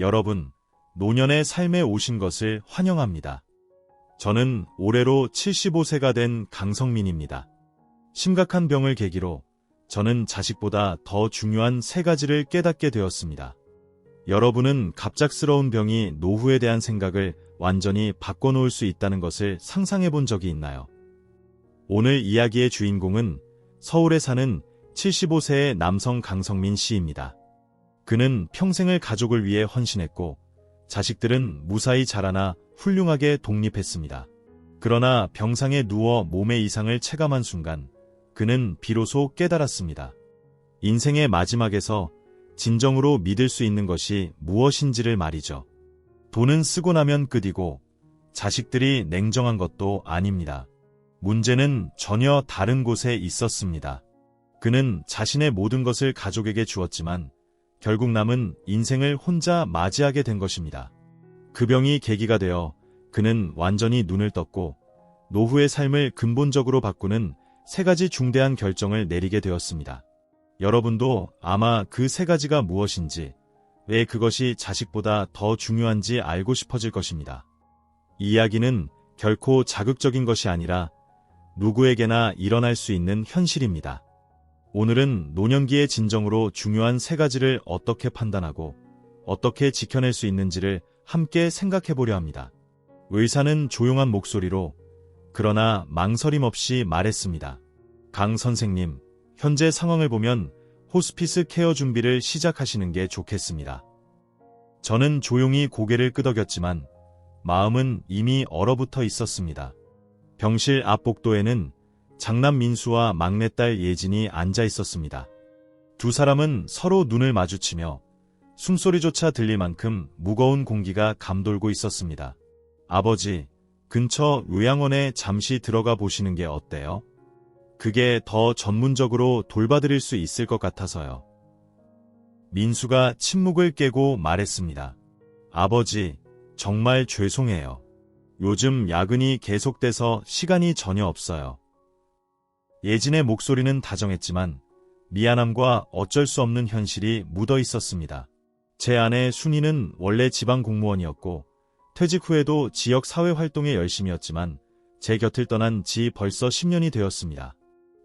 여러분, 노년의 삶에 오신 것을 환영합니다. 저는 올해로 75세가 된 강성민입니다. 심각한 병을 계기로 저는 자식보다 더 중요한 세 가지를 깨닫게 되었습니다. 여러분은 갑작스러운 병이 노후에 대한 생각을 완전히 바꿔놓을 수 있다는 것을 상상해 본 적이 있나요? 오늘 이야기의 주인공은 서울에 사는 75세의 남성 강성민 씨입니다. 그는 평생을 가족을 위해 헌신했고 자식들은 무사히 자라나 훌륭하게 독립했습니다. 그러나 병상에 누워 몸의 이상을 체감한 순간 그는 비로소 깨달았습니다. 인생의 마지막에서 진정으로 믿을 수 있는 것이 무엇인지를 말이죠. 돈은 쓰고 나면 끝이고 자식들이 냉정한 것도 아닙니다. 문제는 전혀 다른 곳에 있었습니다. 그는 자신의 모든 것을 가족에게 주었지만 결국 남은 인생을 혼자 맞이하게 된 것입니다. 그 병이 계기가 되어 그는 완전히 눈을 떴고 노후의 삶을 근본적으로 바꾸는 세 가지 중대한 결정을 내리게 되었습니다. 여러분도 아마 그 세 가지가 무엇인지, 왜 그것이 자식보다 더 중요한지 알고 싶어질 것입니다. 이 이야기는 결코 자극적인 것이 아니라 누구에게나 일어날 수 있는 현실입니다. 오늘은 노년기의 진정으로 중요한 세 가지를 어떻게 판단하고 어떻게 지켜낼 수 있는지를 함께 생각해 보려 합니다. 의사는 조용한 목소리로 그러나 망설임 없이 말했습니다. 강 선생님, 현재 상황을 보면 호스피스 케어 준비를 시작하시는 게 좋겠습니다. 저는 조용히 고개를 끄덕였지만 마음은 이미 얼어붙어 있었습니다. 병실 앞 복도에는 장남 민수와 막내딸 예진이 앉아 있었습니다. 두 사람은 서로 눈을 마주치며 숨소리조차 들릴 만큼 무거운 공기가 감돌고 있었습니다. 아버지, 근처 요양원에 잠시 들어가 보시는 게 어때요? 그게 더 전문적으로 돌봐드릴 수 있을 것 같아서요. 민수가 침묵을 깨고 말했습니다. 아버지, 정말 죄송해요. 요즘 야근이 계속돼서 시간이 전혀 없어요. 예진의 목소리는 다정했지만 미안함과 어쩔 수 없는 현실이 묻어 있었습니다. 제 아내 순이는 원래 지방 공무원이었고 퇴직 후에도 지역 사회 활동에 열심이었지만 제 곁을 떠난 지 벌써 10년이 되었습니다.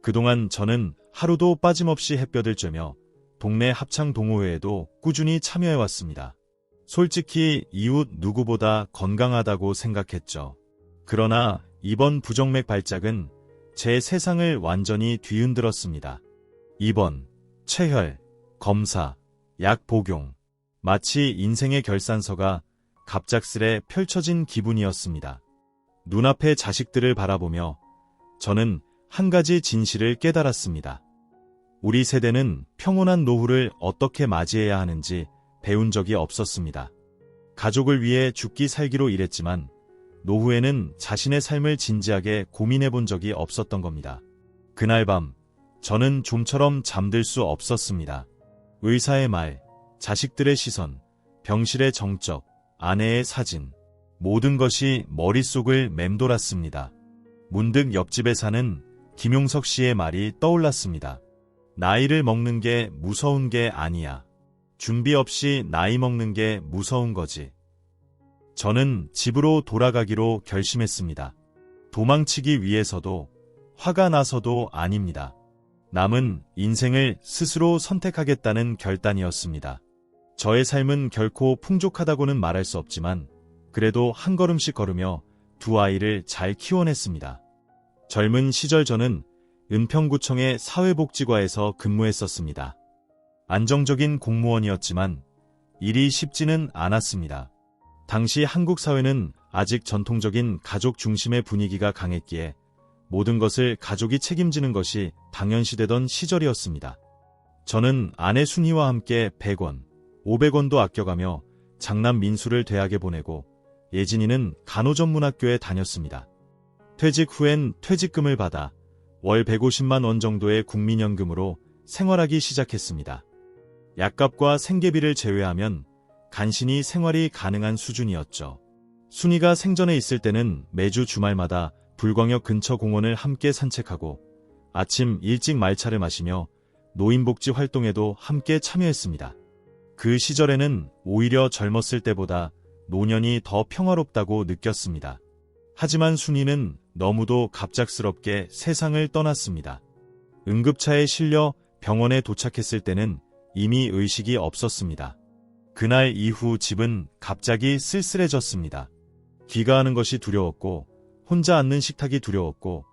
그동안 저는 하루도 빠짐없이 햇볕을 쬐며 동네 합창 동호회에도 꾸준히 참여해왔습니다. 솔직히 이웃 누구보다 건강하다고 생각했죠. 그러나 이번 부정맥 발작은 제 세상을 완전히 뒤흔들었습니다. 입원, 체혈, 검사, 약 복용, 마치 인생의 결산서가 갑작스레 펼쳐진 기분이었습니다. 눈앞의 자식들을 바라보며 저는 한 가지 진실을 깨달았습니다. 우리 세대는 평온한 노후를 어떻게 맞이해야 하는지 배운 적이 없었습니다. 가족을 위해 죽기 살기로 일했지만 노후에는 자신의 삶을 진지하게 고민해 본 적이 없었던 겁니다. 그날 밤, 저는 좀처럼 잠들 수 없었습니다. 의사의 말, 자식들의 시선, 병실의 정적, 아내의 사진, 모든 것이 머릿속을 맴돌았습니다. 문득 옆집에 사는 김용석 씨의 말이 떠올랐습니다. 나이를 먹는 게 무서운 게 아니야. 준비 없이 나이 먹는 게 무서운 거지. 저는 집으로 돌아가기로 결심했습니다. 도망치기 위해서도 화가 나서도 아닙니다. 남은 인생을 스스로 선택하겠다는 결단이었습니다. 저의 삶은 결코 풍족하다고는 말할 수 없지만 그래도 한 걸음씩 걸으며 두 아이를 잘 키워냈습니다. 젊은 시절 저는 은평구청의 사회복지과에서 근무했었습니다. 안정적인 공무원이었지만 일이 쉽지는 않았습니다. 당시 한국 사회는 아직 전통적인 가족 중심의 분위기가 강했기에 모든 것을 가족이 책임지는 것이 당연시되던 시절이었습니다. 저는 아내 순희와 함께 100원, 500원도 아껴가며 장남 민수를 대학에 보내고 예진이는 간호전문학교에 다녔습니다. 퇴직 후엔 퇴직금을 받아 월 150만 원 정도의 국민연금으로 생활하기 시작했습니다. 약값과 생계비를 제외하면 간신히 생활이 가능한 수준이었죠. 순이가 생전에 있을 때는 매주 주말마다 불광역 근처 공원을 함께 산책하고 아침 일찍 말차를 마시며 노인복지 활동에도 함께 참여했습니다. 그 시절에는 오히려 젊었을 때보다 노년이 더 평화롭다고 느꼈습니다. 하지만 순이는 너무도 갑작스럽게 세상을 떠났습니다. 응급차에 실려 병원에 도착했을 때는 이미 의식이 없었습니다. 그날 이후 집은 갑자기 쓸쓸해졌습니다. 귀가하는 것이 두려웠고 혼자 앉는 식탁이 두려웠고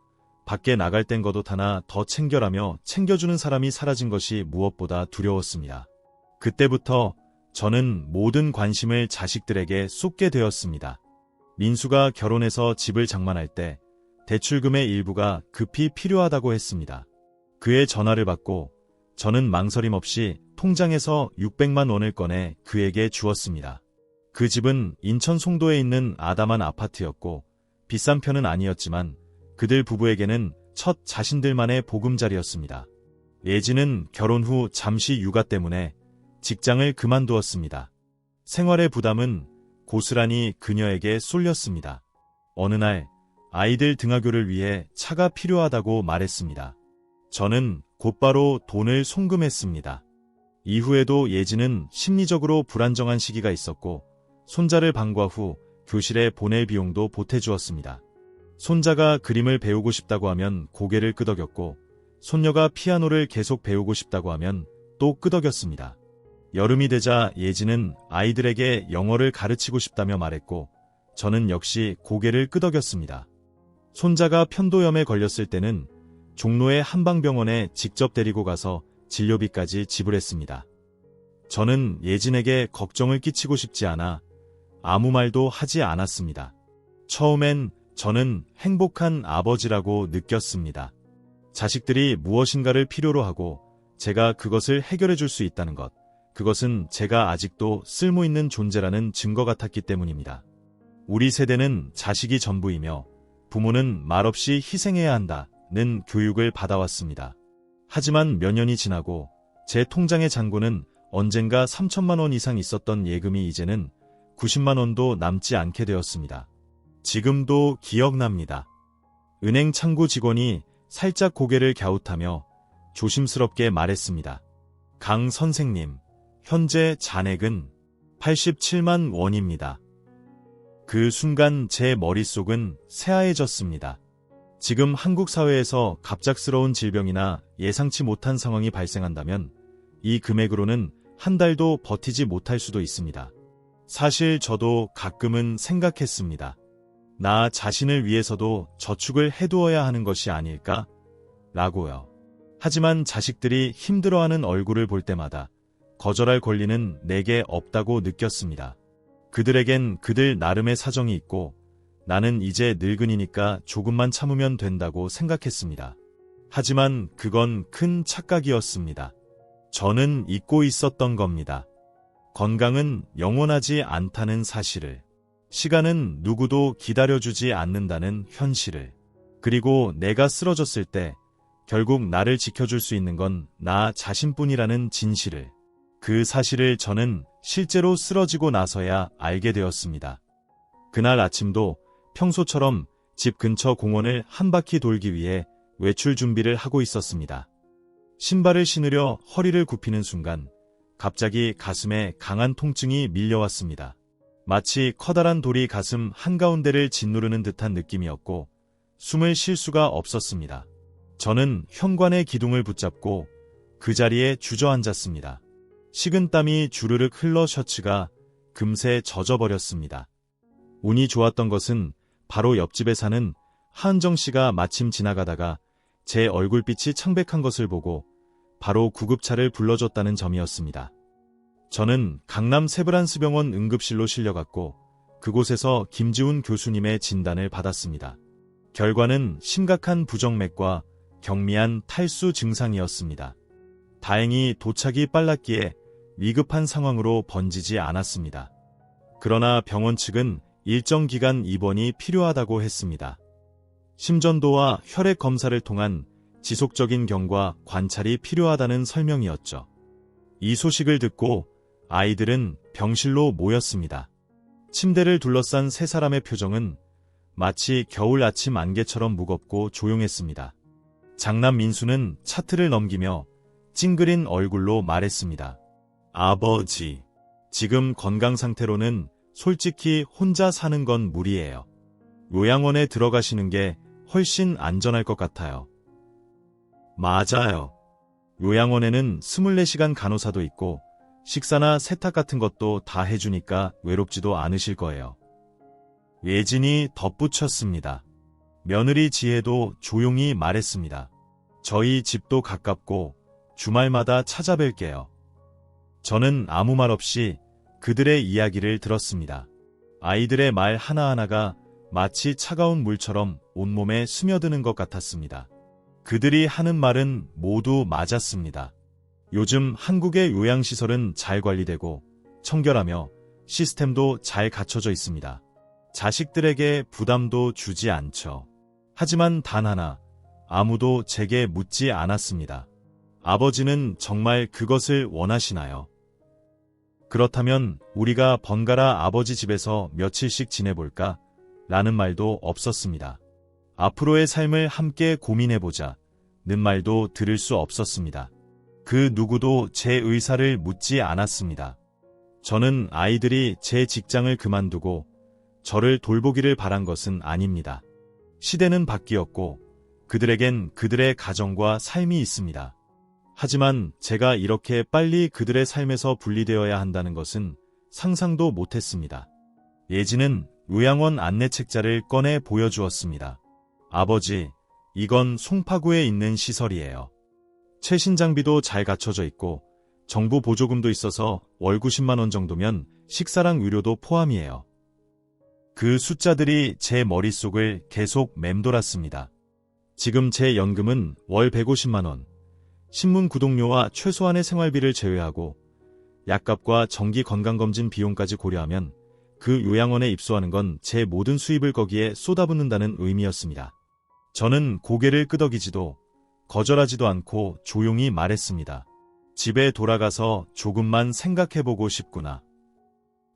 밖에 나갈 땐 겉옷 하나 더 챙겨라며 챙겨주는 사람이 사라진 것이 무엇보다 두려웠습니다. 그때부터 저는 모든 관심을 자식들에게 쏟게 되었습니다. 민수가 결혼해서 집을 장만할 때 대출금의 일부가 급히 필요하다고 했습니다. 그의 전화를 받고 저는 망설임 없이 통장에서 600만 원을 꺼내 그에게 주었습니다. 그 집은 인천 송도에 있는 아담한 아파트였고 비싼 편은 아니었지만 그들 부부에게는 첫 자신들만의 보금자리였습니다. 예지는 결혼 후 잠시 육아 때문에 직장을 그만두었습니다. 생활의 부담은 고스란히 그녀에게 쏠렸습니다. 어느 날 아이들 등하교를 위해 차가 필요하다고 말했습니다. 저는 곧바로 돈을 송금했습니다. 이후에도 예지는 심리적으로 불안정한 시기가 있었고 손자를 방과 후 교실에 보낼 비용도 보태주었습니다. 손자가 그림을 배우고 싶다고 하면 고개를 끄덕였고 손녀가 피아노를 계속 배우고 싶다고 하면 또 끄덕였습니다. 여름이 되자 예지는 아이들에게 영어를 가르치고 싶다며 말했고 저는 역시 고개를 끄덕였습니다. 손자가 편도염에 걸렸을 때는 종로의 한방병원에 직접 데리고 가서 진료비까지 지불했습니다. 저는 예진에게 걱정을 끼치고 싶지 않아 아무 말도 하지 않았습니다. 처음엔 저는 행복한 아버지라고 느꼈습니다. 자식들이 무엇인가를 필요로 하고 제가 그것을 해결해 줄 수 있다는 것, 그것은 제가 아직도 쓸모있는 존재라는 증거 같았기 때문입니다. 우리 세대는 자식이 전부이며 부모는 말없이 희생해야 한다는 교육을 받아왔습니다. 하지만 몇 년이 지나고 제 통장의 잔고는 언젠가 3천만 원 이상 있었던 예금이 이제는 90만 원도 남지 않게 되었습니다. 지금도 기억납니다. 은행 창구 직원이 살짝 고개를 갸웃하며 조심스럽게 말했습니다. 강 선생님, 현재 잔액은 87만 원입니다. 그 순간 제 머릿속은 새하얘졌습니다. 지금 한국 사회에서 갑작스러운 질병이나 예상치 못한 상황이 발생한다면 이 금액으로는 한 달도 버티지 못할 수도 있습니다. 사실 저도 가끔은 생각했습니다. 나 자신을 위해서도 저축을 해두어야 하는 것이 아닐까? 라고요. 하지만 자식들이 힘들어하는 얼굴을 볼 때마다 거절할 권리는 내게 없다고 느꼈습니다. 그들에겐 그들 나름의 사정이 있고 나는 이제 늙은이니까 조금만 참으면 된다고 생각했습니다. 하지만 그건 큰 착각이었습니다. 저는 잊고 있었던 겁니다. 건강은 영원하지 않다는 사실을, 시간은 누구도 기다려주지 않는다는 현실을, 그리고 내가 쓰러졌을 때 결국 나를 지켜줄 수 있는 건 나 자신뿐이라는 진실을, 그 사실을 저는 실제로 쓰러지고 나서야 알게 되었습니다. 그날 아침도 평소처럼 집 근처 공원을 한 바퀴 돌기 위해 외출 준비를 하고 있었습니다. 신발을 신으려 허리를 굽히는 순간 갑자기 가슴에 강한 통증이 밀려왔습니다. 마치 커다란 돌이 가슴 한가운데를 짓누르는 듯한 느낌이었고 숨을 쉴 수가 없었습니다. 저는 현관의 기둥을 붙잡고 그 자리에 주저앉았습니다. 식은땀이 주르륵 흘러 셔츠가 금세 젖어버렸습니다. 운이 좋았던 것은 바로 옆집에 사는 하은정 씨가 마침 지나가다가 제 얼굴빛이 창백한 것을 보고 바로 구급차를 불러줬다는 점이었습니다. 저는 강남 세브란스병원 응급실로 실려갔고 그곳에서 김지훈 교수님의 진단을 받았습니다. 결과는 심각한 부정맥과 경미한 탈수 증상이었습니다. 다행히 도착이 빨랐기에 위급한 상황으로 번지지 않았습니다. 그러나 병원 측은 일정 기간 입원이 필요하다고 했습니다. 심전도와 혈액 검사를 통한 지속적인 경과 관찰이 필요하다는 설명이었죠. 이 소식을 듣고 아이들은 병실로 모였습니다. 침대를 둘러싼 세 사람의 표정은 마치 겨울 아침 안개처럼 무겁고 조용했습니다. 장남 민수는 차트를 넘기며 찡그린 얼굴로 말했습니다. 아버지, 지금 건강 상태로는 솔직히 혼자 사는 건 무리예요. 요양원에 들어가시는 게 훨씬 안전할 것 같아요. 맞아요. 요양원에는 24시간 간호사도 있고 식사나 세탁 같은 것도 다 해주니까 외롭지도 않으실 거예요. 예진이 덧붙였습니다. 며느리 지혜도 조용히 말했습니다. 저희 집도 가깝고 주말마다 찾아뵐게요. 저는 아무 말 없이 그들의 이야기를 들었습니다. 아이들의 말 하나하나가 마치 차가운 물처럼 온몸에 스며드는 것 같았습니다. 그들이 하는 말은 모두 맞았습니다. 요즘 한국의 요양시설은 잘 관리되고 청결하며 시스템도 잘 갖춰져 있습니다. 자식들에게 부담도 주지 않죠. 하지만 단 하나, 아무도 제게 묻지 않았습니다. 아버지는 정말 그것을 원하시나요? 그렇다면 우리가 번갈아 아버지 집에서 며칠씩 지내볼까? 라는 말도 없었습니다. 앞으로의 삶을 함께 고민해보자. 는 말도 들을 수 없었습니다. 그 누구도 제 의사를 묻지 않았습니다. 저는 아이들이 제 직장을 그만두고 저를 돌보기를 바란 것은 아닙니다. 시대는 바뀌었고 그들에겐 그들의 가정과 삶이 있습니다. 하지만 제가 이렇게 빨리 그들의 삶에서 분리되어야 한다는 것은 상상도 못했습니다. 예진은 요양원 안내책자를 꺼내 보여주었습니다. 아버지, 이건 송파구에 있는 시설이에요. 최신 장비도 잘 갖춰져 있고 정부 보조금도 있어서 월 90만 원 정도면 식사랑 의료도 포함이에요. 그 숫자들이 제 머릿속을 계속 맴돌았습니다. 지금 제 연금은 월 150만 원, 신문 구독료와 최소한의 생활비를 제외하고 약값과 정기 건강검진 비용까지 고려하면 그 요양원에 입소하는 건 제 모든 수입을 거기에 쏟아붓는다는 의미였습니다. 저는 고개를 끄덕이지도 거절하지도 않고 조용히 말했습니다. 집에 돌아가서 조금만 생각해보고 싶구나.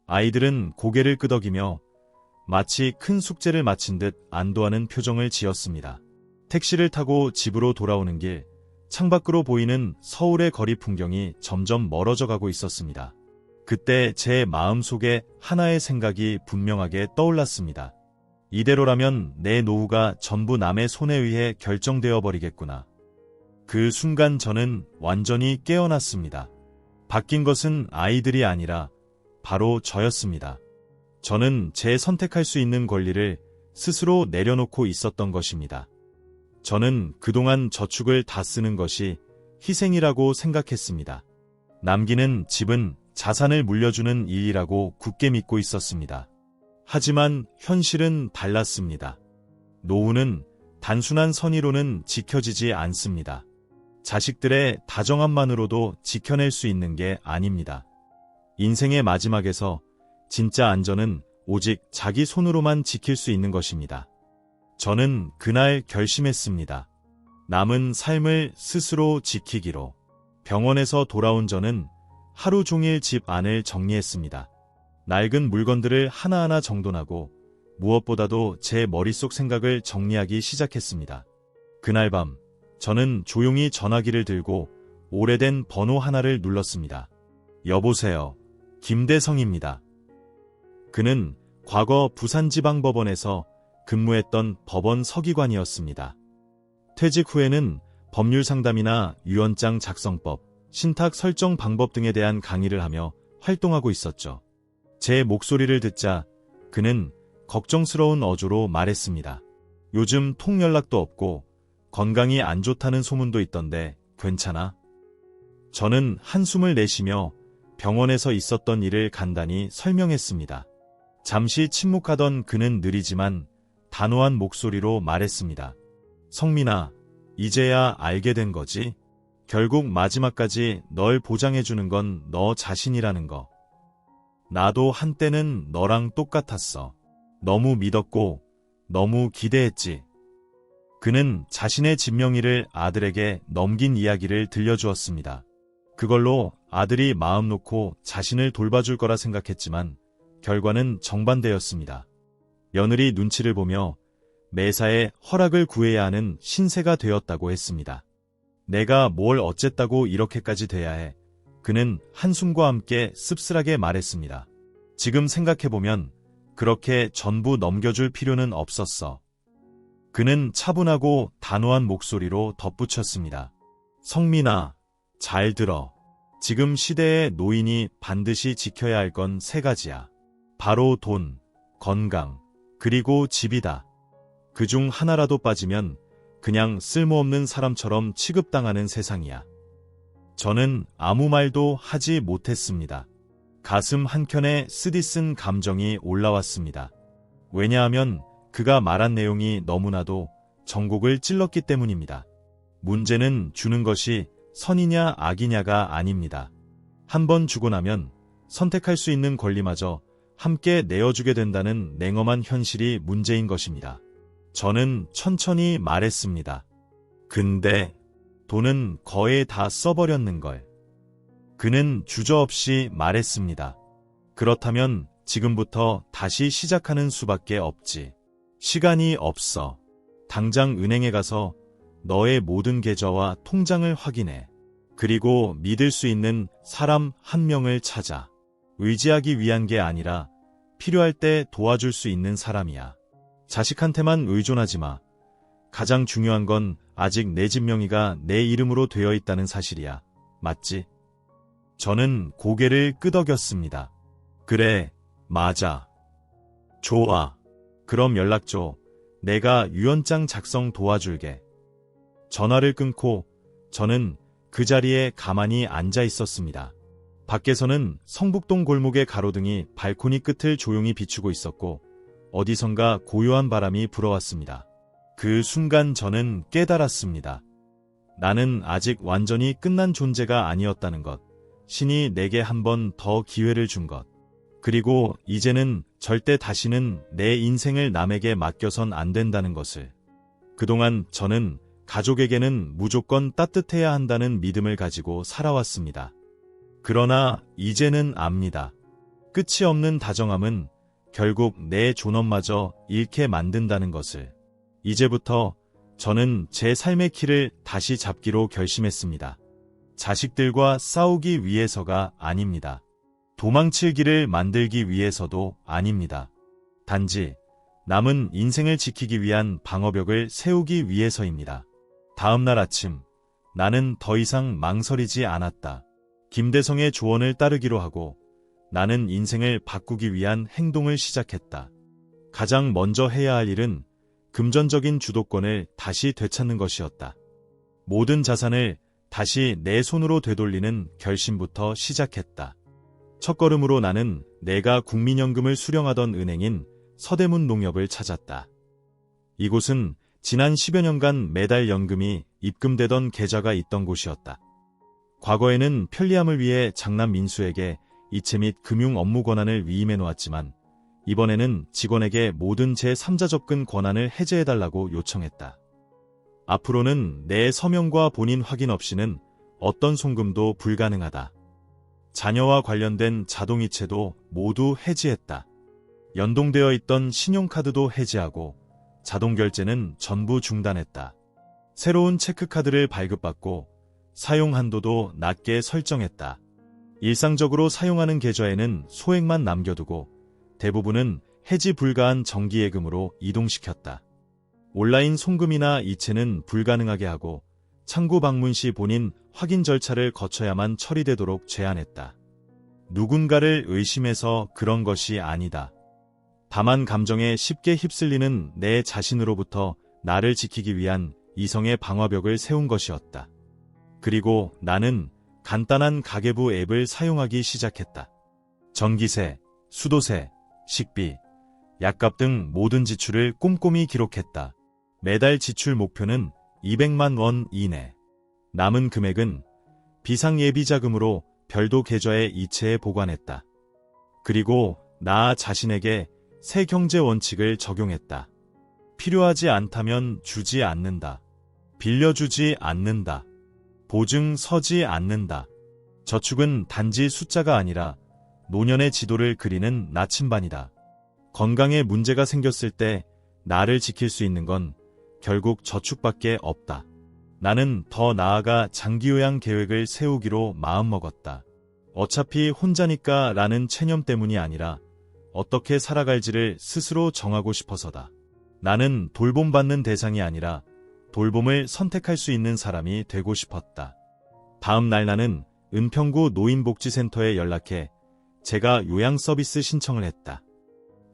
아이들은 고개를 끄덕이며 마치 큰 숙제를 마친 듯 안도하는 표정을 지었습니다. 택시를 타고 집으로 돌아오는 길, 창밖으로 보이는 서울의 거리 풍경이 점점 멀어져 가고 있었습니다. 그때 제 마음속에 하나의 생각이 분명하게 떠올랐습니다. 이대로라면 내 노후가 전부 남의 손에 의해 결정되어 버리겠구나. 그 순간 저는 완전히 깨어났습니다. 바뀐 것은 아이들이 아니라 바로 저였습니다. 저는 제 선택할 수 있는 권리를 스스로 내려놓고 있었던 것입니다. 저는 그동안 저축을 다 쓰는 것이 희생이라고 생각했습니다. 남기는 집은 자산을 물려주는 일이라고 굳게 믿고 있었습니다. 하지만 현실은 달랐습니다. 노후는 단순한 선의로는 지켜지지 않습니다. 자식들의 다정함만으로도 지켜낼 수 있는 게 아닙니다. 인생의 마지막에서 진짜 안전은 오직 자기 손으로만 지킬 수 있는 것입니다. 저는 그날 결심했습니다. 남은 삶을 스스로 지키기로. 병원에서 돌아온 저는 하루 종일 집 안을 정리했습니다. 낡은 물건들을 하나하나 정돈하고 무엇보다도 제 머릿속 생각을 정리하기 시작했습니다. 그날 밤 저는 조용히 전화기를 들고 오래된 번호 하나를 눌렀습니다. 여보세요. 김대성입니다. 그는 과거 부산지방법원에서 근무했던 법원 서기관이었습니다. 퇴직 후에는 법률 상담이나 유언장 작성법, 신탁 설정 방법 등에 대한 강의를 하며 활동하고 있었죠. 제 목소리를 듣자 그는 걱정스러운 어조로 말했습니다. 요즘 통연락도 없고 건강이 안 좋다는 소문도 있던데 괜찮아? 저는 한숨을 내쉬며 병원에서 있었던 일을 간단히 설명했습니다. 잠시 침묵하던 그는 느리지만 단호한 목소리로 말했습니다. 성민아, 이제야 알게 된 거지? 결국 마지막까지 널 보장해주는 건 너 자신이라는 거. 나도 한때는 너랑 똑같았어. 너무 믿었고 너무 기대했지. 그는 자신의 진명이를 아들에게 넘긴 이야기를 들려주었습니다. 그걸로 아들이 마음 놓고 자신을 돌봐줄 거라 생각했지만 결과는 정반대였습니다. 며느리 눈치를 보며 매사에 허락을 구해야 하는 신세가 되었다고 했습니다. 내가 뭘 어쨌다고 이렇게까지 돼야 해. 그는 한숨과 함께 씁쓸하게 말했습니다. 지금 생각해보면 그렇게 전부 넘겨줄 필요는 없었어. 그는 차분하고 단호한 목소리로 덧붙였습니다. 성민아, 잘 들어. 지금 시대의 노인이 반드시 지켜야 할 건 세 가지야. 바로 돈, 건강, 그리고 집이다. 그중 하나라도 빠지면 그냥 쓸모없는 사람처럼 취급당하는 세상이야. 저는 아무 말도 하지 못했습니다. 가슴 한켠에 쓰디쓴 감정이 올라왔습니다. 왜냐하면 그가 말한 내용이 너무나도 전곡을 찔렀기 때문입니다. 문제는 주는 것이 선이냐 악이냐가 아닙니다. 한 번 주고 나면 선택할 수 있는 권리마저 함께 내어주게 된다는 냉엄한 현실이 문제인 것입니다. 저는 천천히 말했습니다. 근데 돈은 거의 다 써버렸는걸. 그는 주저없이 말했습니다. 그렇다면 지금부터 다시 시작하는 수밖에 없지. 시간이 없어. 당장 은행에 가서 너의 모든 계좌와 통장을 확인해. 그리고 믿을 수 있는 사람 한 명을 찾아. 의지하기 위한 게 아니라 필요할 때 도와줄 수 있는 사람이야. 자식한테만 의존하지 마. 가장 중요한 건 아직 내 집 명의가 내 이름으로 되어 있다는 사실이야. 맞지? 저는 고개를 끄덕였습니다. 그래, 맞아. 좋아. 그럼 연락 줘. 내가 유언장 작성 도와줄게. 전화를 끊고 저는 그 자리에 가만히 앉아 있었습니다. 밖에서는 성북동 골목의 가로등이 발코니 끝을 조용히 비추고 있었고 어디선가 고요한 바람이 불어왔습니다. 그 순간 저는 깨달았습니다. 나는 아직 완전히 끝난 존재가 아니었다는 것. 신이 내게 한 번 더 기회를 준 것. 그리고 이제는 절대 다시는 내 인생을 남에게 맡겨선 안 된다는 것을. 그동안 저는 가족에게는 무조건 따뜻해야 한다는 믿음을 가지고 살아왔습니다. 그러나 이제는 압니다. 끝이 없는 다정함은 결국 내 존엄마저 잃게 만든다는 것을. 이제부터 저는 제 삶의 키를 다시 잡기로 결심했습니다. 자식들과 싸우기 위해서가 아닙니다. 도망칠 길을 만들기 위해서도 아닙니다. 단지 남은 인생을 지키기 위한 방어벽을 세우기 위해서입니다. 다음 날 아침, 나는 더 이상 망설이지 않았다. 김대성의 조언을 따르기로 하고 나는 인생을 바꾸기 위한 행동을 시작했다. 가장 먼저 해야 할 일은 금전적인 주도권을 다시 되찾는 것이었다. 모든 자산을 다시 내 손으로 되돌리는 결심부터 시작했다. 첫걸음으로 나는 내가 국민연금을 수령하던 은행인 서대문 농협을 찾았다. 이곳은 지난 10여 년간 매달 연금이 입금되던 계좌가 있던 곳이었다. 과거에는 편리함을 위해 장남 민수에게 이체 및 금융 업무 권한을 위임해 놓았지만 이번에는 직원에게 모든 제3자 접근 권한을 해제해달라고 요청했다. 앞으로는 내 서명과 본인 확인 없이는 어떤 송금도 불가능하다. 자녀와 관련된 자동이체도 모두 해지했다. 연동되어 있던 신용카드도 해지하고 자동결제는 전부 중단했다. 새로운 체크카드를 발급받고 사용 한도도 낮게 설정했다. 일상적으로 사용하는 계좌에는 소액만 남겨두고 대부분은 해지 불가한 정기예금으로 이동시켰다. 온라인 송금이나 이체는 불가능하게 하고 창구 방문 시 본인 확인 절차를 거쳐야만 처리되도록 제한했다. 누군가를 의심해서 그런 것이 아니다. 다만 감정에 쉽게 휩쓸리는 내 자신으로부터 나를 지키기 위한 이성의 방화벽을 세운 것이었다. 그리고 나는 간단한 가계부 앱을 사용하기 시작했다. 전기세, 수도세, 식비, 약값 등 모든 지출을 꼼꼼히 기록했다. 매달 지출 목표는 200만 원 이내. 남은 금액은 비상예비자금으로 별도 계좌에 이체해 보관했다. 그리고 나 자신에게 새 경제 원칙을 적용했다. 필요하지 않다면 주지 않는다. 빌려주지 않는다. 보증 서지 않는다. 저축은 단지 숫자가 아니라 노년의 지도를 그리는 나침반이다. 건강에 문제가 생겼을 때 나를 지킬 수 있는 건 결국 저축밖에 없다. 나는 더 나아가 장기요양 계획을 세우기로 마음먹었다. 어차피 혼자니까 라는 체념 때문이 아니라 어떻게 살아갈지를 스스로 정하고 싶어서다. 나는 돌봄받는 대상이 아니라 돌봄을 선택할 수 있는 사람이 되고 싶었다. 다음 날 나는 은평구 노인복지센터에 연락해 제가 요양 서비스 신청을 했다.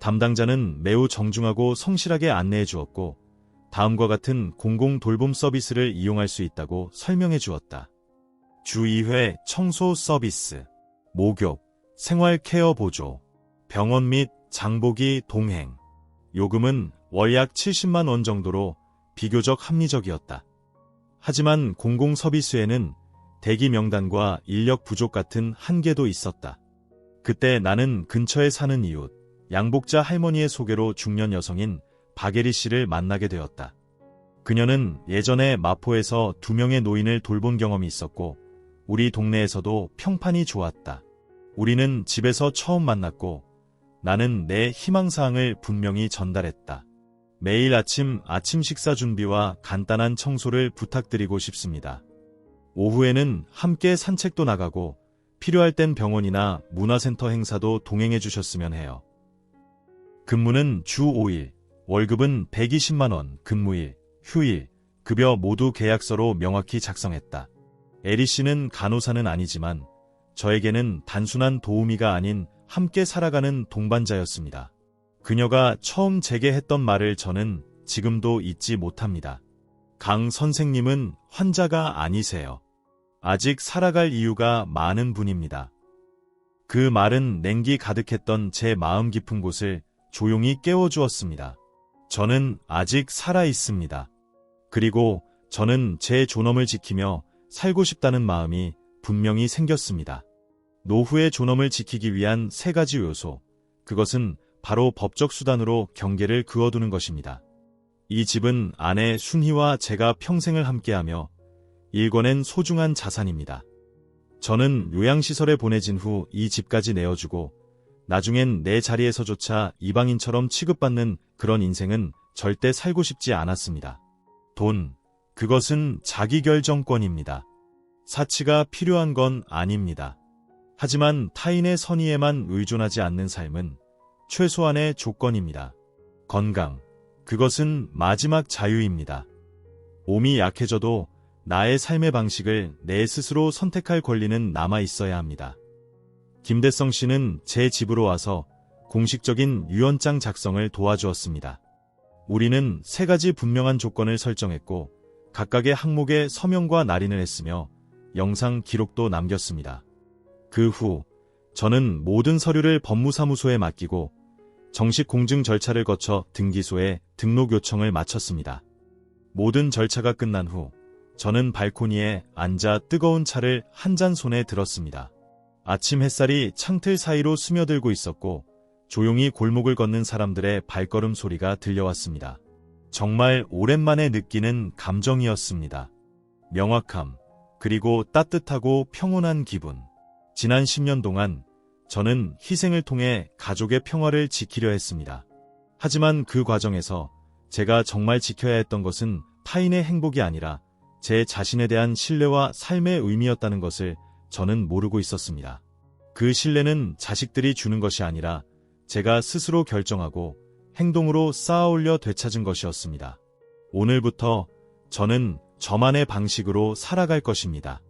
담당자는 매우 정중하고 성실하게 안내해 주었고 다음과 같은 공공 돌봄 서비스를 이용할 수 있다고 설명해 주었다. 주 2회 청소 서비스, 목욕, 생활 케어 보조, 병원 및 장보기 동행. 요금은 월 약 70만 원 정도로 비교적 합리적이었다. 하지만 공공 서비스에는 대기 명단과 인력 부족 같은 한계도 있었다. 그때 나는 근처에 사는 이웃, 양복자 할머니의 소개로 중년 여성인 박예리 씨를 만나게 되었다. 그녀는 예전에 마포에서 2명의 노인을 돌본 경험이 있었고 우리 동네에서도 평판이 좋았다. 우리는 집에서 처음 만났고 나는 내 희망사항을 분명히 전달했다. 매일 아침 식사 준비와 간단한 청소를 부탁드리고 싶습니다. 오후에는 함께 산책도 나가고 필요할 땐 병원이나 문화센터 행사도 동행해 주셨으면 해요. 근무는 주 5일, 월급은 120만 원, 근무일, 휴일, 급여 모두 계약서로 명확히 작성했다. 에리 씨는 간호사는 아니지만 저에게는 단순한 도우미가 아닌 함께 살아가는 동반자였습니다. 그녀가 처음 제게 했던 말을 저는 지금도 잊지 못합니다. 강 선생님은 환자가 아니세요. 아직 살아갈 이유가 많은 분입니다. 그 말은 냉기 가득했던 제 마음 깊은 곳을 조용히 깨워주었습니다. 저는 아직 살아 있습니다. 그리고 저는 제 존엄을 지키며 살고 싶다는 마음이 분명히 생겼습니다. 노후의 존엄을 지키기 위한 3가지 요소. 그것은 바로 법적 수단으로 경계를 그어두는 것입니다. 이 집은 아내 순희와 제가 평생을 함께하며 일궈낸 소중한 자산입니다. 저는 요양시설에 보내진 후 이 집까지 내어주고 나중엔 내 자리에서조차 이방인처럼 취급받는 그런 인생은 절대 살고 싶지 않았습니다. 돈, 그것은 자기결정권입니다. 사치가 필요한 건 아닙니다. 하지만 타인의 선의에만 의존하지 않는 삶은 최소한의 조건입니다. 건강, 그것은 마지막 자유입니다. 몸이 약해져도 나의 삶의 방식을 내 스스로 선택할 권리는 남아 있어야 합니다. 김대성 씨는 제 집으로 와서 공식적인 유언장 작성을 도와주었습니다. 우리는 3가지 분명한 조건을 설정했고 각각의 항목에 서명과 날인을 했으며 영상 기록도 남겼습니다. 그 후 저는 모든 서류를 법무사무소에 맡기고 정식 공증 절차를 거쳐 등기소에 등록 요청을 마쳤습니다. 모든 절차가 끝난 후 저는 발코니에 앉아 뜨거운 차를 한 잔 손에 들었습니다. 아침 햇살이 창틀 사이로 스며들고 있었고 조용히 골목을 걷는 사람들의 발걸음 소리가 들려왔습니다. 정말 오랜만에 느끼는 감정이었습니다. 명확함, 그리고 따뜻하고 평온한 기분. 지난 10년 동안 저는 희생을 통해 가족의 평화를 지키려 했습니다. 하지만 그 과정에서 제가 정말 지켜야 했던 것은 타인의 행복이 아니라 제 자신에 대한 신뢰와 삶의 의미였다는 것을 저는 모르고 있었습니다. 그 신뢰는 자식들이 주는 것이 아니라 제가 스스로 결정하고 행동으로 쌓아올려 되찾은 것이었습니다. 오늘부터 저는 저만의 방식으로 살아갈 것입니다.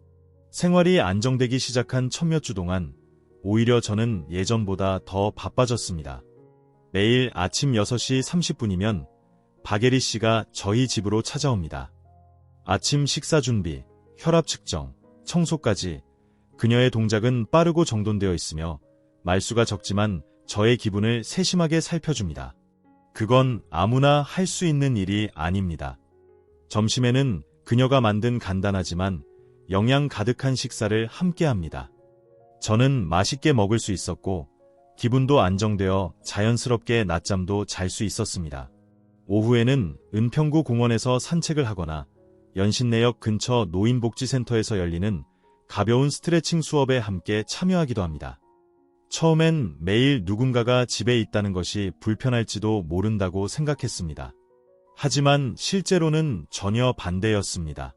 생활이 안정되기 시작한 천몇 주 동안 오히려 저는 예전보다 더 바빠졌습니다. 매일 아침 6시 30분이면 박예리 씨가 저희 집으로 찾아옵니다. 아침 식사 준비, 혈압 측정, 청소까지 그녀의 동작은 빠르고 정돈되어 있으며 말수가 적지만 저의 기분을 세심하게 살펴줍니다. 그건 아무나 할 수 있는 일이 아닙니다. 점심에는 그녀가 만든 간단하지만 영양 가득한 식사를 함께합니다. 저는 맛있게 먹을 수 있었고 기분도 안정되어 자연스럽게 낮잠도 잘 수 있었습니다. 오후에는 은평구 공원에서 산책을 하거나 연신내역 근처 노인복지센터에서 열리는 가벼운 스트레칭 수업에 함께 참여하기도 합니다. 처음엔 매일 누군가가 집에 있다는 것이 불편할지도 모른다고 생각했습니다. 하지만 실제로는 전혀 반대였습니다.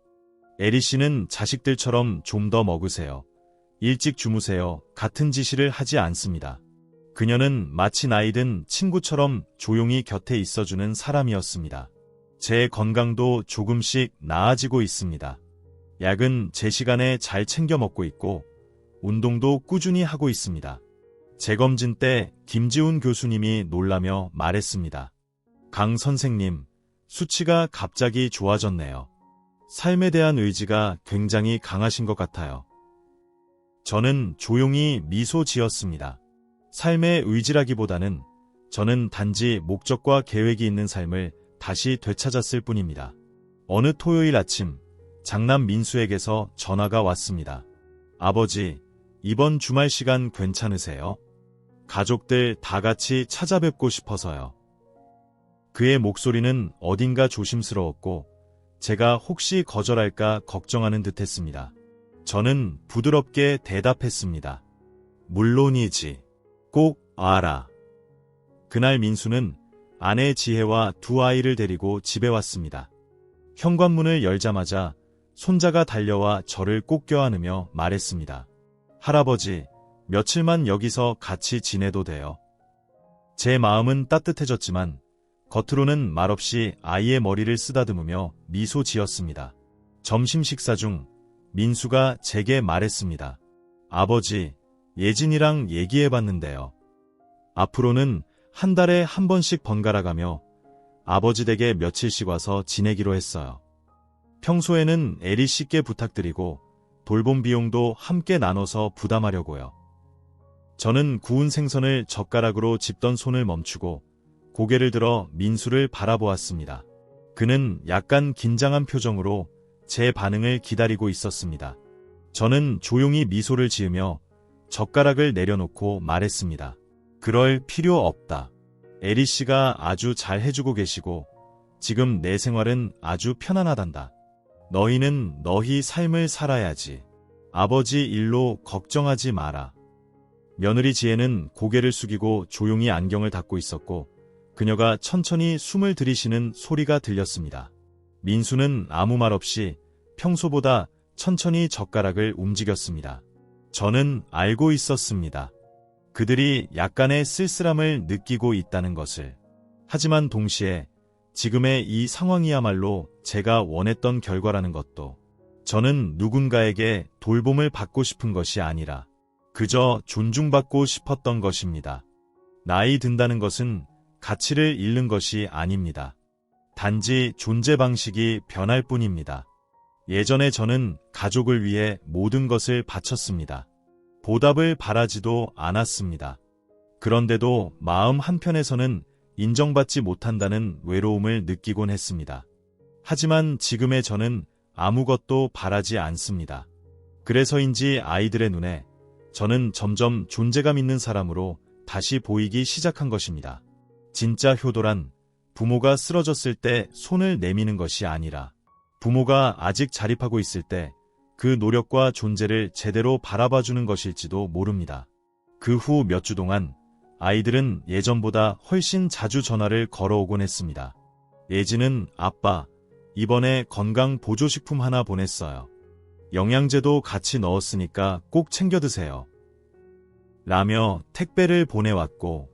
에리 씨는 자식들처럼 좀 더 먹으세요. 일찍 주무세요. 같은 지시를 하지 않습니다. 그녀는 마치 나이든 친구처럼 조용히 곁에 있어주는 사람이었습니다. 제 건강도 조금씩 나아지고 있습니다. 약은 제 시간에 잘 챙겨 먹고 있고 운동도 꾸준히 하고 있습니다. 재검진 때 김지훈 교수님이 놀라며 말했습니다. 강 선생님, 수치가 갑자기 좋아졌네요. 삶에 대한 의지가 굉장히 강하신 것 같아요. 저는 조용히 미소 지었습니다. 삶의 의지라기보다는 저는 단지 목적과 계획이 있는 삶을 다시 되찾았을 뿐입니다. 어느 토요일 아침, 장남 민수에게서 전화가 왔습니다. 아버지, 이번 주말 시간 괜찮으세요? 가족들 다 같이 찾아뵙고 싶어서요. 그의 목소리는 어딘가 조심스러웠고 제가 혹시 거절할까 걱정하는 듯했습니다. 저는 부드럽게 대답했습니다. 물론이지. 꼭 알아. 그날 민수는 아내 지혜와 두 아이를 데리고 집에 왔습니다. 현관문을 열자마자 손자가 달려와 저를 꼭 껴안으며 말했습니다. 할아버지, 며칠만 여기서 같이 지내도 돼요. 제 마음은 따뜻해졌지만 겉으로는 말없이 아이의 머리를 쓰다듬으며 미소 지었습니다. 점심 식사 중 민수가 제게 말했습니다. 아버지, 예진이랑 얘기해봤는데요. 앞으로는 한 달에 한 번씩 번갈아가며 아버지 댁에 며칠씩 와서 지내기로 했어요. 평소에는 에리 씨께 부탁드리고 돌봄 비용도 함께 나눠서 부담하려고요. 저는 구운 생선을 젓가락으로 집던 손을 멈추고 고개를 들어 민수를 바라보았습니다. 그는 약간 긴장한 표정으로 제 반응을 기다리고 있었습니다. 저는 조용히 미소를 지으며 젓가락을 내려놓고 말했습니다. 그럴 필요 없다. 에리 씨가 아주 잘 해주고 계시고 지금 내 생활은 아주 편안하단다. 너희는 너희 삶을 살아야지. 아버지 일로 걱정하지 마라. 며느리 지혜는 고개를 숙이고 조용히 안경을 닫고 있었고 그녀가 천천히 숨을 들이쉬는 소리가 들렸습니다. 민수는 아무 말 없이 평소보다 천천히 젓가락을 움직였습니다. 저는 알고 있었습니다. 그들이 약간의 쓸쓸함을 느끼고 있다는 것을. 하지만 동시에 지금의 이 상황이야말로 제가 원했던 결과라는 것도. 저는 누군가에게 돌봄을 받고 싶은 것이 아니라 그저 존중받고 싶었던 것입니다. 나이 든다는 것은 가치를 잃는 것이 아닙니다. 단지 존재 방식이 변할 뿐입니다. 예전에 저는 가족을 위해 모든 것을 바쳤습니다. 보답을 바라지도 않았습니다. 그런데도 마음 한편에서는 인정받지 못한다는 외로움을 느끼곤 했습니다. 하지만 지금의 저는 아무것도 바라지 않습니다. 그래서인지 아이들의 눈에 저는 점점 존재감 있는 사람으로 다시 보이기 시작한 것입니다. 진짜 효도란 부모가 쓰러졌을 때 손을 내미는 것이 아니라 부모가 아직 자립하고 있을 때 그 노력과 존재를 제대로 바라봐주는 것일지도 모릅니다. 그 후 몇 주 동안 아이들은 예전보다 훨씬 자주 전화를 걸어오곤 했습니다. 예지는 아빠, 이번에 건강 보조식품 하나 보냈어요. 영양제도 같이 넣었으니까 꼭 챙겨 드세요. 라며 택배를 보내왔고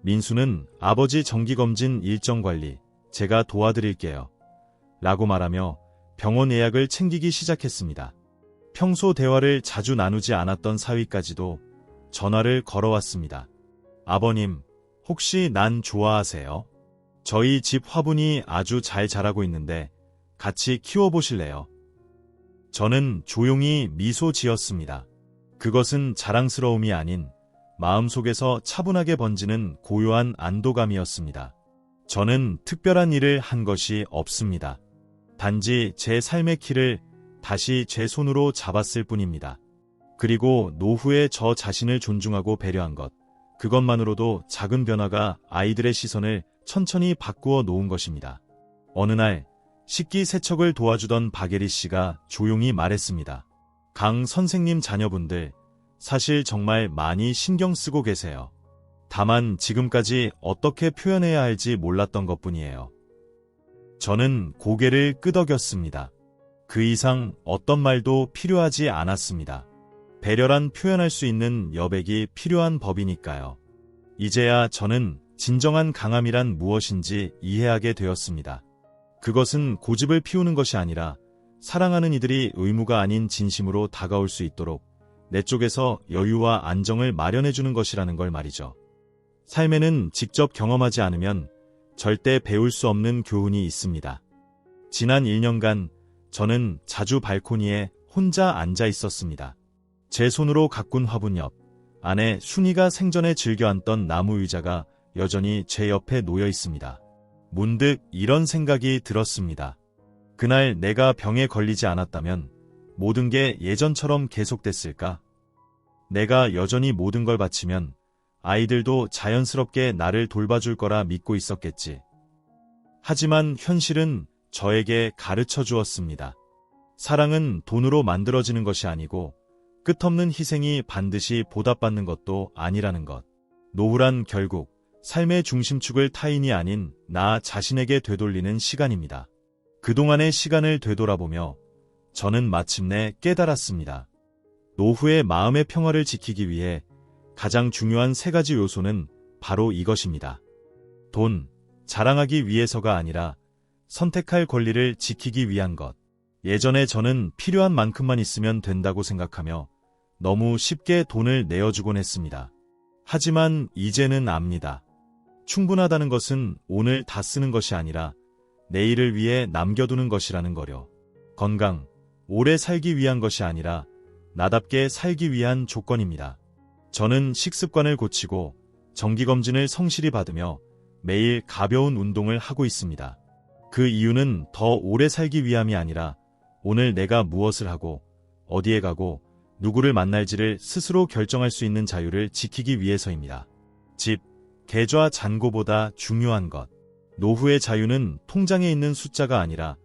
민수는 아버지 정기검진 일정 관리 제가 도와드릴게요. 라고 말하며 병원 예약을 챙기기 시작했습니다. 평소 대화를 자주 나누지 않았던 사위까지도 전화를 걸어왔습니다. 아버님, 혹시 난 좋아하세요? 저희 집 화분이 아주 잘 자라고 있는데 같이 키워보실래요? 저는 조용히 미소 지었습니다. 그것은 자랑스러움이 아닌 마음속에서 차분하게 번지는 고요한 안도감이었습니다. 저는 특별한 일을 한 것이 없습니다. 단지 제 삶의 키를 다시 제 손으로 잡았을 뿐입니다. 그리고 노후에 저 자신을 존중하고 배려한 것, 그것만으로도 작은 변화가 아이들의 시선을 천천히 바꾸어 놓은 것입니다. 어느 날 식기세척을 도와주던 박예리 씨가 조용히 말했습니다. 강 선생님 자녀분들 사실 정말 많이 신경 쓰고 계세요. 다만 지금까지 어떻게 표현해야 할지 몰랐던 것뿐이에요. 저는 고개를 끄덕였습니다. 그 이상 어떤 말도 필요하지 않았습니다. 배려란 표현할 수 있는 여백이 필요한 법이니까요. 이제야 저는 진정한 강함이란 무엇인지 이해하게 되었습니다. 그것은 고집을 피우는 것이 아니라 사랑하는 이들이 의무가 아닌 진심으로 다가올 수 있도록 내 쪽에서 여유와 안정을 마련해주는 것이라는 걸 말이죠. 삶에는 직접 경험하지 않으면 절대 배울 수 없는 교훈이 있습니다. 지난 1년간 저는 자주 발코니에 혼자 앉아 있었습니다. 제 손으로 가꾼 화분 옆, 안에 순이가 생전에 즐겨 앉던 나무 의자가 여전히 제 옆에 놓여 있습니다. 문득 이런 생각이 들었습니다. 그날 내가 병에 걸리지 않았다면 모든 게 예전처럼 계속됐을까? 내가 여전히 모든 걸 바치면 아이들도 자연스럽게 나를 돌봐줄 거라 믿고 있었겠지. 하지만 현실은 저에게 가르쳐 주었습니다. 사랑은 돈으로 만들어지는 것이 아니고 끝없는 희생이 반드시 보답받는 것도 아니라는 것. 노후란 결국 삶의 중심축을 타인이 아닌 나 자신에게 되돌리는 시간입니다. 그동안의 시간을 되돌아보며 저는 마침내 깨달았습니다. 노후의 마음의 평화를 지키기 위해 가장 중요한 3가지 요소는 바로 이것입니다. 돈, 자랑하기 위해서가 아니라 선택할 권리를 지키기 위한 것. 예전에 저는 필요한 만큼만 있으면 된다고 생각하며 너무 쉽게 돈을 내어주곤 했습니다. 하지만 이제는 압니다. 충분하다는 것은 오늘 다 쓰는 것이 아니라 내일을 위해 남겨두는 것이라는 거요. 건강, 오래 살기 위한 것이 아니라 나답게 살기 위한 조건입니다. 저는 식습관을 고치고 정기검진을 성실히 받으며 매일 가벼운 운동을 하고 있습니다. 그 이유는 더 오래 살기 위함이 아니라 오늘 내가 무엇을 하고 어디에 가고 누구를 만날지를 스스로 결정할 수 있는 자유를 지키기 위해서입니다. 집, 계좌 잔고보다 중요한 것. 노후의 자유는 통장에 있는 숫자가 아니라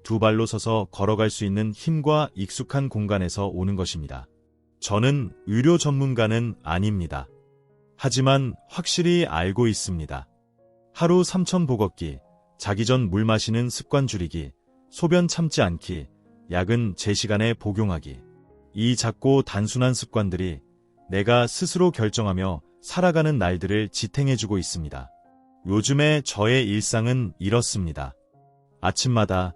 2발로 서서 걸어갈 수 있는 힘과 익숙한 공간에서 오는 것입니다. 저는 의료 전문가는 아닙니다. 하지만 확실히 알고 있습니다. 하루 3,000보 걷기, 자기 전 물 마시는 습관 줄이기, 소변 참지 않기, 약은 제 시간에 복용하기. 이 작고 단순한 습관들이 내가 스스로 결정하며 살아가는 날들을 지탱해주고 있습니다. 요즘의 저의 일상은 이렇습니다. 아침마다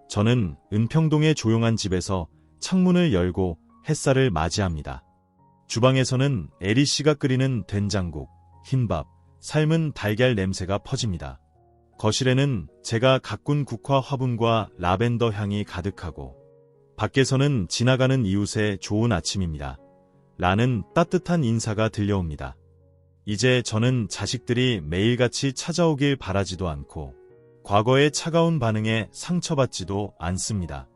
저는 은평동의 조용한 집에서 창문을 열고 햇살을 맞이합니다. 주방에서는 에리 씨가 끓이는 된장국, 흰밥, 삶은 달걀 냄새가 퍼집니다. 거실에는 제가 가꾼 국화 화분과 라벤더 향이 가득하고 밖에서는 지나가는 이웃의 좋은 아침입니다. 라는 따뜻한 인사가 들려옵니다. 이제 저는 자식들이 매일같이 찾아오길 바라지도 않고 과거의 차가운 반응에 상처받지도 않습니다.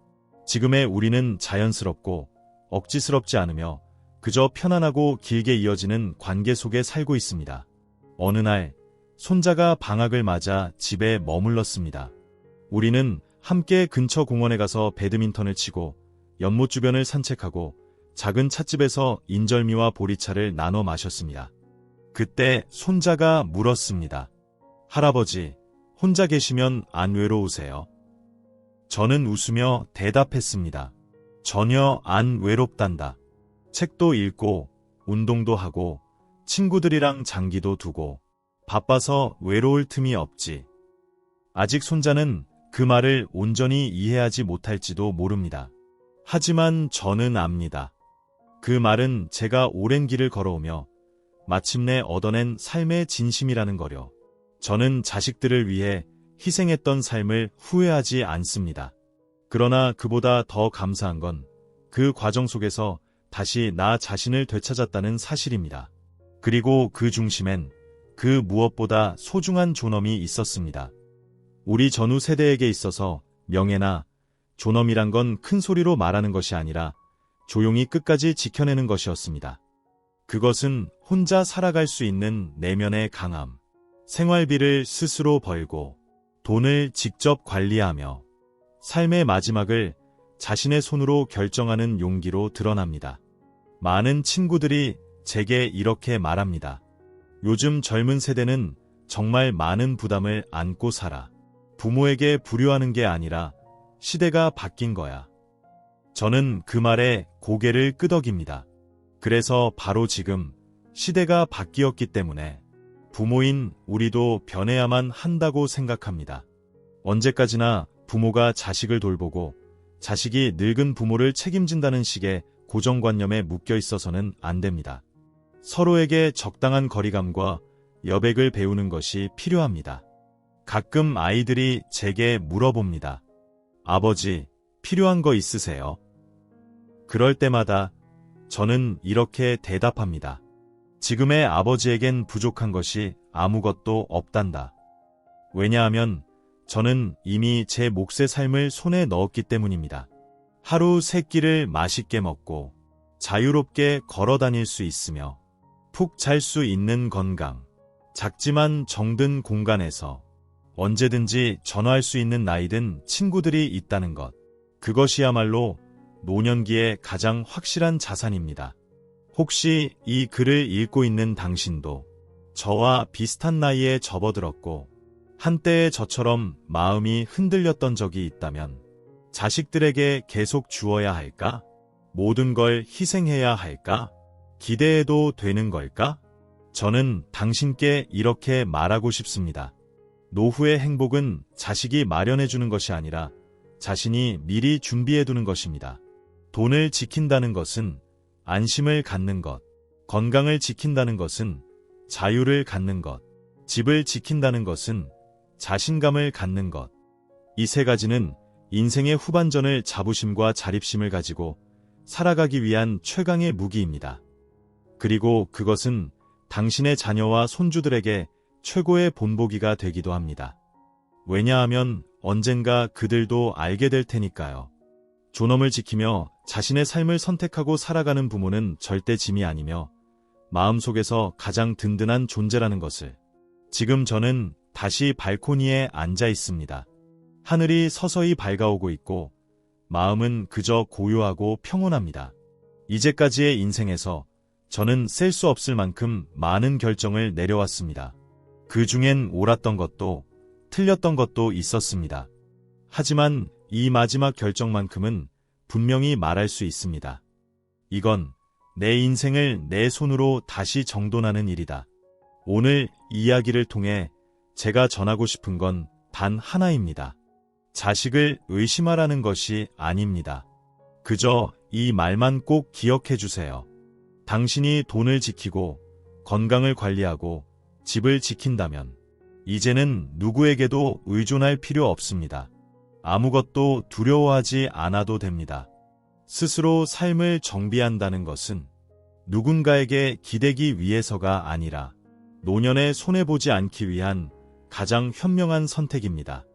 지금의 우리는 자연스럽고 억지스럽지 않으며 그저 편안하고 길게 이어지는 관계 속에 살고 있습니다. 어느 날 손자가 방학을 맞아 집에 머물렀습니다. 우리는 함께 근처 공원에 가서 배드민턴을 치고 연못 주변을 산책하고 작은 찻집에서 인절미와 보리차를 나눠 마셨습니다. 그때 손자가 물었습니다. 할아버지, 혼자 계시면 안 외로우세요? 저는 웃으며 대답했습니다. 전혀 안 외롭단다. 책도 읽고 운동도 하고 친구들이랑 장기도 두고 바빠서 외로울 틈이 없지. 아직 손자는 그 말을 온전히 이해하지 못할지도 모릅니다. 하지만 저는 압니다. 그 말은 제가 오랜 길을 걸어오며 마침내 얻어낸 삶의 진심이라는 거려. 저는 자식들을 위해 희생했던 삶을 후회하지 않습니다. 그러나 그보다 더 감사한 건 그 과정 속에서 다시 나 자신을 되찾았다는 사실입니다. 그리고 그 중심엔 그 무엇보다 소중한 존엄이 있었습니다. 우리 전후 세대에게 있어서 명예나 존엄이란 건 큰 소리로 말하는 것이 아니라 조용히 끝까지 지켜내는 것이었습니다. 그것은 혼자 살아갈 수 있는 내면의 강함, 생활비를 스스로 벌고 돈을 직접 관리하며 삶의 마지막을 자신의 손으로 결정하는 용기로 드러납니다. 많은 친구들이 제게 이렇게 말합니다. 요즘 젊은 세대는 정말 많은 부담을 안고 살아. 부모에게 불효하는 게 아니라 시대가 바뀐 거야. 저는 그 말에 고개를 끄덕입니다. 그래서 바로 지금 시대가 바뀌었기 때문에 부모인 우리도 변해야만 한다고 생각합니다. 언제까지나 부모가 자식을 돌보고 자식이 늙은 부모를 책임진다는 식의 고정관념에 묶여 있어서는 안 됩니다. 서로에게 적당한 거리감과 여백을 배우는 것이 필요합니다. 가끔 아이들이 제게 물어봅니다. 아버지, 필요한 거 있으세요? 그럴 때마다 저는 이렇게 대답합니다. 지금의 아버지에겐 부족한 것이 아무것도 없단다. 왜냐하면 저는 이미 제 몫의 삶을 손에 넣었기 때문입니다. 하루 3끼를 맛있게 먹고 자유롭게 걸어 다닐 수 있으며 푹 잘 수 있는 건강, 작지만 정든 공간에서 언제든지 전화할 수 있는 나이든 친구들이 있다는 것. 그것이야말로 노년기의 가장 확실한 자산입니다. 혹시 이 글을 읽고 있는 당신도 저와 비슷한 나이에 접어들었고 한때의 저처럼 마음이 흔들렸던 적이 있다면 자식들에게 계속 주어야 할까? 모든 걸 희생해야 할까? 기대해도 되는 걸까? 저는 당신께 이렇게 말하고 싶습니다. 노후의 행복은 자식이 마련해주는 것이 아니라 자신이 미리 준비해두는 것입니다. 돈을 지킨다는 것은 안심을 갖는 것, 건강을 지킨다는 것은 자유를 갖는 것, 집을 지킨다는 것은 자신감을 갖는 것. 이 3가지는 인생의 후반전을 자부심과 자립심을 가지고 살아가기 위한 최강의 무기입니다. 그리고 그것은 당신의 자녀와 손주들에게 최고의 본보기가 되기도 합니다. 왜냐하면 언젠가 그들도 알게 될 테니까요. 존엄을 지키며 자신의 삶을 선택하고 살아가는 부모는 절대 짐이 아니며 마음속에서 가장 든든한 존재라는 것을. 지금 저는 다시 발코니에 앉아 있습니다. 하늘이 서서히 밝아오고 있고 마음은 그저 고요하고 평온합니다. 이제까지의 인생에서 저는 셀 수 없을 만큼 많은 결정을 내려왔습니다. 그 중엔 옳았던 것도 틀렸던 것도 있었습니다. 하지만 이 마지막 결정만큼은 분명히 말할 수 있습니다. 이건 내 인생을 내 손으로 다시 정돈하는 일이다. 오늘 이야기를 통해 제가 전하고 싶은 건 단 하나입니다. 자식을 의심하라는 것이 아닙니다. 그저 이 말만 꼭 기억해 주세요. 당신이 돈을 지키고 건강을 관리하고 집을 지킨다면 이제는 누구에게도 의존할 필요 없습니다. 아무것도 두려워하지 않아도 됩니다. 스스로 삶을 정비한다는 것은 누군가에게 기대기 위해서가 아니라 노년에 손해보지 않기 위한 가장 현명한 선택입니다.